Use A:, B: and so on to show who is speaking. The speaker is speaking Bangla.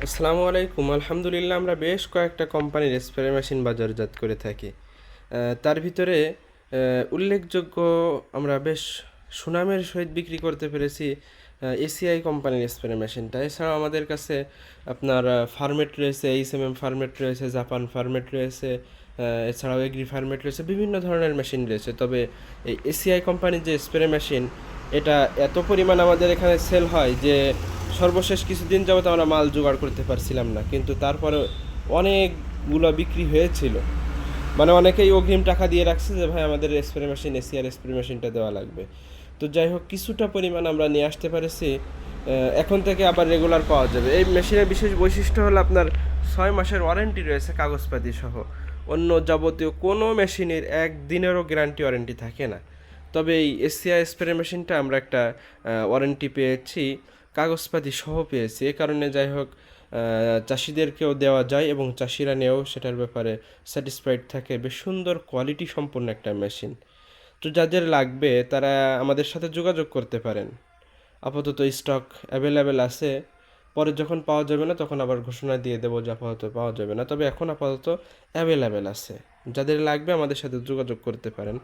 A: আসসালামু আলাইকুম। আলহামদুলিল্লাহ, আমরা বেশ কয়েকটা কোম্পানির স্প্রে মেশিন বাজারজাত করে থাকি। তার ভিতরে উল্লেখযোগ্য আমরা বেশ সুনামের সহিত বিক্রি করতে পেরেছি এসিআই কোম্পানির স্প্রে মেশিনটা। এছাড়াও আমাদের কাছে আপনার ফার্মেট রয়েছে, এইচএমএম ফার্মেট রয়েছে, জাপান ফার্মেট রয়েছে, এছাড়াও এগ্রি ফার্মেট রয়েছে, বিভিন্ন ধরনের মেশিন রয়েছে। তবে এই এসিআই কোম্পানির যে স্প্রে মেশিন, এটা এত পরিমাণ আমাদের এখানে সেল হয় যে সর্বশেষ কিছুদিন যাবত আমরা মাল জোগাড় করতে পারছিলাম না, কিন্তু তারপরে অনেকগুলো বিক্রি হয়েছিল। মানে অনেকেই অগ্রিম টাকা দিয়ে রাখছে যে ভাই আমাদের স্প্রে মেশিন, এসিআর স্প্রে মেশিনটা দেওয়া লাগবে। তো যাই হোক, কিছুটা পরিমাণ আমরা নিয়ে আসতে পারেছি। এখন থেকে আবার রেগুলার পাওয়া যাবে। এই মেশিনের বিশেষ বৈশিষ্ট্য হলো আপনার 6 মাসের ওয়ারেন্টি রয়েছে কাগজপাতি সহ। অন্য যাবতীয় কোনো মেশিনের 1 দিনেরও গ্যারান্টি ওয়ারেন্টি থাকে না। তবে এই এসিআই স্প্রে মেশিনটা আমরা একটা ওয়ারেন্টি পেয়েছি, কাগজপাতি সহ পেয়েছি। এ কারণে যাই হোক, চাষিদেরকেও দেওয়া যায় এবং চাষিরা নিয়েও সেটার ব্যাপারে স্যাটিসফাইড থাকে। বেশ সুন্দর কোয়ালিটি সম্পন্ন একটা মেশিন। তো যাদের লাগবে তারা আমাদের সাথে যোগাযোগ করতে পারেন। আপাতত স্টক অ্যাভেলেবেল আছে। পরে যখন পাওয়া যাবে না তখন আবার ঘোষণা দিয়ে দেবো যে আপাতত পাওয়া যাবে না, তবে এখন আপাতত অ্যাভেলেবেল আছে। যাদের লাগবে আমাদের সাথে যোগাযোগ করতে পারেন।